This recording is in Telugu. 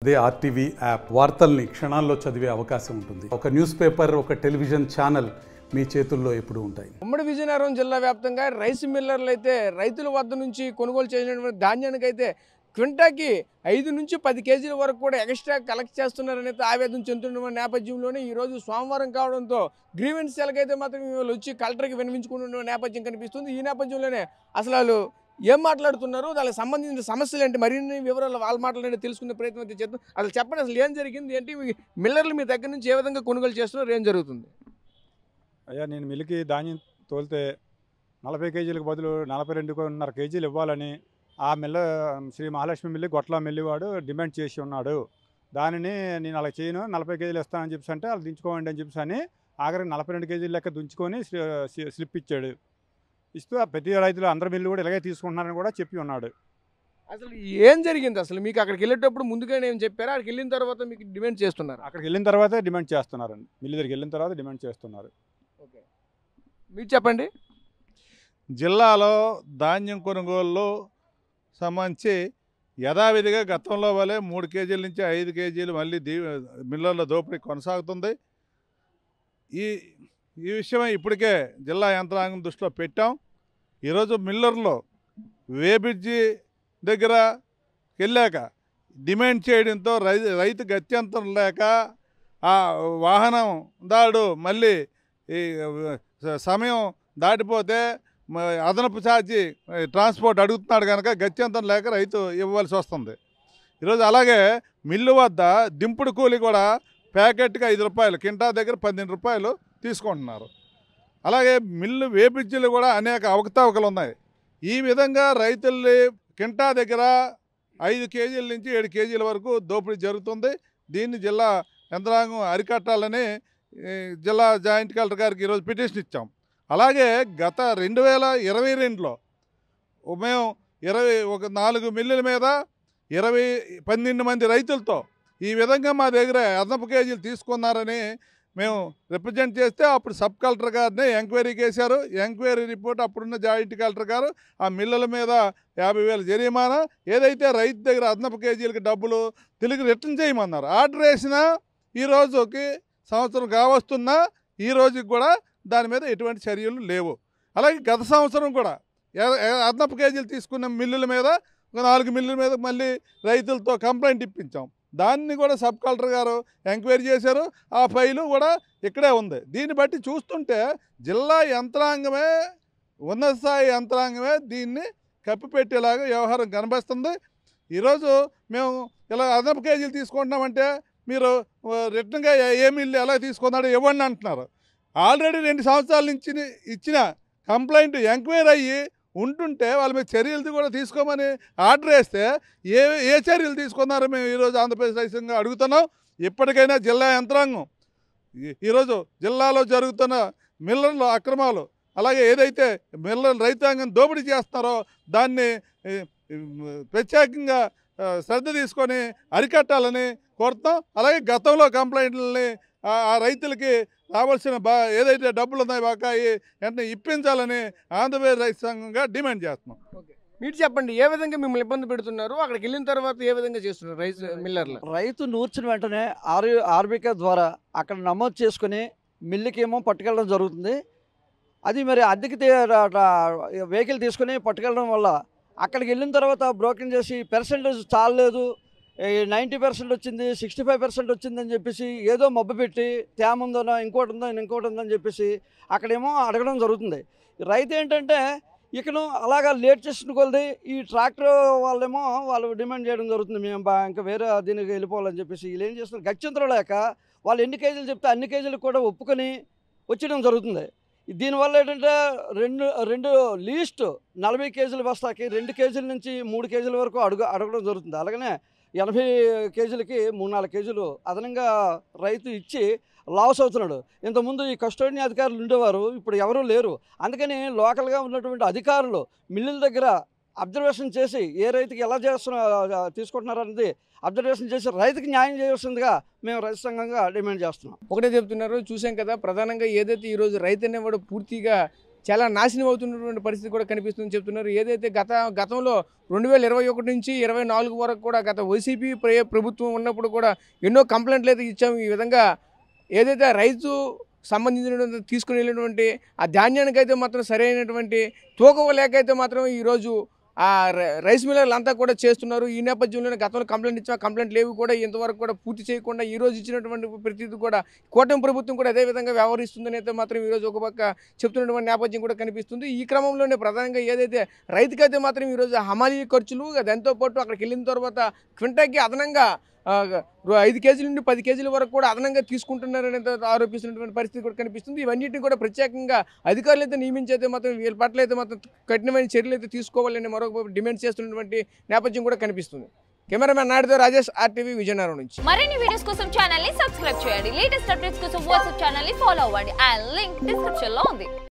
అదే ఆర్టీవీ యాప్ వార్తల్ని క్షణాల్లో చదివే అవకాశం ఉంటుంది. ఒక న్యూస్ పేపర్, ఒక టెలివిజన్ ఛానల్ మీ చేతుల్లో ఎప్పుడూ ఉంటాయి. ఉమ్మడి విజయనగరం జిల్లా వ్యాప్తంగా రైస్ మిల్లర్లు అయితే రైతుల వద్ద నుంచి కొనుగోలు చేసినటువంటి ధాన్యానికి అయితే క్వింటాకి 5 నుంచి 10 కేజీల వరకు కూడా ఎక్స్ట్రా కలెక్ట్ చేస్తున్నారని అయితే ఆవేదన చెందుతున్న నేపథ్యంలోనే ఈరోజు సోమవారం కావడంతో గ్రీవెన్స్ సెల్కైతే మాత్రం వాళ్ళు వచ్చి కలెక్టర్కి విన్నవించుకుంటున్న నేపథ్యం కనిపిస్తుంది. ఈ నేపథ్యంలోనే అసలు వాళ్ళు ఏం మాట్లాడుతున్నారు, దానికి సంబంధించిన సమస్యలు ఏంటి, మరిన్ని వివరాలు వాళ్ళ మాటలు తెలుసుకునే ప్రయత్నం అయితే చేద్దాం. అసలు చెప్పండి, అసలు ఏం జరిగింది ఏంటి, మిల్లర్లు మీ దగ్గర నుంచి ఏ విధంగా కొనుగోలు చేస్తున్నారు, ఏం జరుగుతుంది? అయ్యా, నేను మిల్లుకి ధాన్యం తోలితే 40 కేజీలకు బదులు 42.5 కేజీలు ఇవ్వాలని ఆ మిల్ల శ్రీ మహాలక్ష్మి మిల్లి గొట్ల మిల్లివాడు డిమాండ్ చేసి ఉన్నాడు. దానిని నేను అలా చేయను, 40 కేజీలు ఇస్తానని చెప్పి అంటే వాళ్ళు దించుకోండి అని చెప్పి అని ఆఖరికి 42 కేజీల లెక్క దుంచుకొని స్లిప్ ఇచ్చాడు. ఇస్తూ ప్రతి రైతులు అందరి మిల్లు కూడా ఇలాగే తీసుకుంటున్నారని కూడా చెప్పి ఉన్నాడు. అసలు ఏం జరిగింది? అసలు మీకు అక్కడికి వెళ్ళేటప్పుడు ముందుగానే ఏం చెప్పారా, అక్కడికి వెళ్ళిన తర్వాత మీకు డిమాండ్ చేస్తున్నారు? అక్కడికి వెళ్ళిన తర్వాతే డిమాండ్ చేస్తున్నారండి, మిల్లు దగ్గరికి వెళ్ళిన తర్వాత డిమాండ్ చేస్తున్నారు. ఓకే, మీరు చెప్పండి. జిల్లాలో ధాన్యం కొనుగోలులో సంబంధించి యథావిధిగా గతంలో వలె 3 కేజీల నుంచి 5 కేజీలు మళ్ళీ మిల్లర్ల దోపిడీ కొనసాగుతుంది. ఈ విషయమై ఇప్పటికే జిల్లా యంత్రాంగం దృష్టిలో పెట్టాం. ఈరోజు మిల్లర్లో వేబ్రిడ్జి దగ్గర వెళ్ళాక డిమాండ్ చేయడంతో రైతు గత్యంతరం లేక ఆ వాహనం దాడు మళ్ళీ ఈ సమయం దాటిపోతే అదనపు ఛార్జీ ట్రాన్స్పోర్ట్ అడుగుతున్నాడు కనుక గత్యంతరం లేక రైతు ఇవ్వాల్సి వస్తుంది. ఈరోజు అలాగే మిల్లు వద్ద దింపుడు కూలి కూడా ప్యాకెట్కి 5 రూపాయలు, కింటా దగ్గర 12 రూపాయలు తీసుకుంటున్నారు. అలాగే మిల్లు వేబ్రిడ్జిలు కూడా అనేక అవకతవకలు ఉన్నాయి. ఈ విధంగా రైతుల్ని కింటా దగ్గర 5 కేజీల నుంచి 7 కేజీల వరకు దోపిడీ జరుగుతుంది. దీన్ని జిల్లా యంత్రాంగం అరికట్టాలని జిల్లా జాయింట్ కలెక్టర్ గారికి ఈరోజు పిటిషన్ ఇచ్చాం. అలాగే గత 2022లో మేము 4 మిల్లుల మీద 12 మంది రైతులతో ఈ విధంగా మా దగ్గర అదనపు కేజీలు తీసుకున్నారని మేము రిప్రజెంట్ చేస్తే అప్పుడు సబ్ కలెక్టర్ గారిని ఎంక్వైరీకి వేశారు. ఎంక్వైరీ రిపోర్ట్ అప్పుడున్న జాయింట్ కలెక్టర్ గారు ఆ మిల్లుల మీద 50,000 జరిమానా, ఏదైతే రైతు దగ్గర అదనపు కేజీలకి డబ్బులు తిరిగి రిటర్న్ చేయమన్నారు. ఆర్డర్ వేసినా ఈ రోజుకి సంవత్సరం కావస్తున్నా ఈ రోజుకి కూడా దాని మీద ఎటువంటి చర్యలు లేవు. అలాగే గత సంవత్సరం కూడా అదనపు కేజీలు తీసుకున్న మిల్లుల మీద 4 మిల్లుల మీద మళ్ళీ రైతులతో కంప్లైంట్ ఇప్పించాం. దాన్ని కూడా సబ్ కలెక్టర్ గారు ఎంక్వైరీ చేశారు. ఆ ఫైలు కూడా ఇక్కడే ఉంది. దీన్ని బట్టి చూస్తుంటే జిల్లా యంత్రాంగమే, ఉన్నత స్థాయి యంత్రాంగమే దీన్ని కప్పిపెట్టేలాగా వ్యవహారం కనిపిస్తుంది. ఈరోజు మేము ఇలా అదనపు కేజీలు తీసుకుంటున్నామంటే మీరు రిటర్న్గా ఏ మిల్లు ఎలా తీసుకున్నాడో ఇవ్వండి అంటున్నారు. ఆల్రెడీ 2 సంవత్సరాల నుంచి ఇచ్చిన కంప్లైంట్ ఎంక్వైరీ అయ్యి ఉంటుంటే వాళ్ళ మీద చర్యలు కూడా తీసుకోమని ఆర్డర్ వేస్తే ఏ చర్యలు తీసుకున్నారో మేము ఈరోజు ఆంధ్రప్రదేశ్ రైతుగా అడుగుతున్నాం. ఇప్పటికైనా జిల్లా యంత్రాంగం ఈరోజు జిల్లాలో జరుగుతున్న మిల్లర్ల అక్రమాలు, అలాగే ఏదైతే మిల్లర్ రైతాంగం దోపిడీ చేస్తున్నారో దాన్ని ప్రత్యేకంగా శ్రద్ధ తీసుకొని అరికట్టాలని కోరుతాం. అలాగే గతంలో కంప్లైంట్లని ఆ రైతులకి రావాల్సిన ఏదైతే డబ్బులు ఉన్నాయో బకాయి వెంటనే ఇప్పించాలని ఆంధ్రప్రదేశ్ రైతు సంఘంగా డిమాండ్ చేస్తున్నాం. ఓకే, మీరు చెప్పండి, ఏ విధంగా మిమ్మల్ని ఇబ్బంది పెడుతున్నారు, అక్కడికి వెళ్ళిన తర్వాత ఏ విధంగా చేస్తున్నారు మిల్లర్లు? రైతు నూర్చిన వెంటనే ఆర్బిక ద్వారా అక్కడ నమోదు చేసుకుని మిల్లుకి ఏమో పట్టుకెళ్ళడం జరుగుతుంది. అది మరి అద్దెకి వెహికల్ తీసుకుని పట్టుకెళ్ళడం వల్ల అక్కడికి వెళ్ళిన తర్వాత బ్రోకింగ్ చేసి పర్సెంటేజ్ చాలలేదు, 90% వచ్చింది, 65% వచ్చిందని చెప్పేసి ఏదో మబ్బు పెట్టి తేమ ఉందనో ఇంకోటి ఉందని చెప్పేసి అక్కడేమో అడగడం జరుగుతుంది. రైతు ఏంటంటే ఇకను అలాగా లేట్ చేసిన కొలది ఈ ట్రాక్టర్ వాళ్ళేమో వాళ్ళు డిమాండ్ చేయడం జరుగుతుంది, మేము ఇంకా వేరే దీనికి వెళ్ళిపోవాలని చెప్పేసి. వీళ్ళు ఏం చేస్తున్నారు, గత్యంతరం లేక వాళ్ళు ఎన్ని కేజీలు చెప్తే అన్ని కేజీలు కూడా ఒప్పుకొని వచ్చేయడం జరుగుతుంది. దీనివల్ల ఏంటంటే రెండు లీస్ట్ 40 కేజీల బస్తాకి 2 కేజీల నుంచి 3 కేజీల వరకు అడగడం జరుగుతుంది. అలాగనే 80 కేజీలకి 3-4 కేజీలు అదనంగా రైతు ఇచ్చి లాస్ అవుతున్నాడు. ఇంతకుముందు ఈ కస్టోడియన్ అధికారులు ఉండేవారు, ఇప్పుడు ఎవరూ లేరు. అందుకని లోకల్గా ఉన్నటువంటి అధికారులు మిల్లుల దగ్గర అబ్జర్వేషన్ చేసి ఏ రైతుకి ఎలా తీసుకుంటున్నారు అనేది అబ్జర్వేషన్ చేసి రైతుకి న్యాయం చేయాల్సిందిగా మేము రైతు సంఘంగా డిమాండ్ చేస్తున్నాం. ఒకటే చెప్తున్నారు, చూసాం కదా, ప్రధానంగా ఏదైతే ఈరోజు రైతు అనేవాడు పూర్తిగా చాలా నాశనం అవుతున్నటువంటి పరిస్థితి కూడా కనిపిస్తుందని చెప్తున్నారు. ఏదైతే గతంలో 2021 నుంచి 24 వరకు కూడా గత వైసీపీ ప్రభుత్వం ఉన్నప్పుడు కూడా ఎన్నో కంప్లైంట్లు అయితే ఇచ్చాము. ఈ విధంగా ఏదైతే రైతు సంబంధించినటువంటి తీసుకుని వెళ్ళినటువంటి ఆ ధాన్యానికైతే మాత్రం సరైనటువంటి తూకం లేకైతే మాత్రం ఈరోజు ఆ రైస్ మిల్లర్లు అంతా కూడా చేస్తున్నారు. ఈ నేపథ్యంలోనే గతంలో కంప్లైంట్ ఇచ్చిన కంప్లైంట్లు ఏవి కూడా ఇంతవరకు కూడా పూర్తి చేయకుండా ఈరోజు ఇచ్చినటువంటి ప్రతిదీ కూడా కూటమి ప్రభుత్వం కూడా అదే విధంగా వ్యవహరిస్తుందని అయితే మాత్రం ఈరోజు ఒక పక్క చెప్తున్నటువంటి నేపథ్యం కూడా కనిపిస్తుంది. ఈ క్రమంలోనే ప్రధానంగా ఏదైతే రైతుకైతే మాత్రం ఈరోజు హమాలీ ఖర్చులు దాంతోపాటు అక్కడికి వెళ్ళిన తర్వాత క్వింటాకి అదనంగా 5 కేజీల నుండి 10 కేజీల వరకు కూడా అదనంగా తీసుకుంటున్నారని ఆరోపిస్తున్నటువంటి పరిస్థితి కూడా కనిపిస్తుంది. ఇవన్నిటిని కూడా ప్రత్యేకంగా అధికారులు అయితే నియమించైతే మాత్రం వీళ్ళ పట్ల అయితే మాత్రం కఠినమైన చర్యలు అయితే తీసుకోవాలని మరొక డిమాండ్ చేస్తున్నటువంటి నేపథ్యం కూడా కనిపిస్తుంది. కెమెరామెన్ నాయుడుతో రాజేష్, RTV విజయనగరం నుంచి. మరిన్ని వీడియోస్ కోసం ఛానల్ ని సబ్స్క్రైబ్ చేయండి. లేటెస్ట్ అప్డేట్స్ కోసం వాట్సాప్ ఛానల్ ని ఫాలో అవ్వండి. ఆ లింక్ డిస్క్రిప్షన్ లో ఉంది.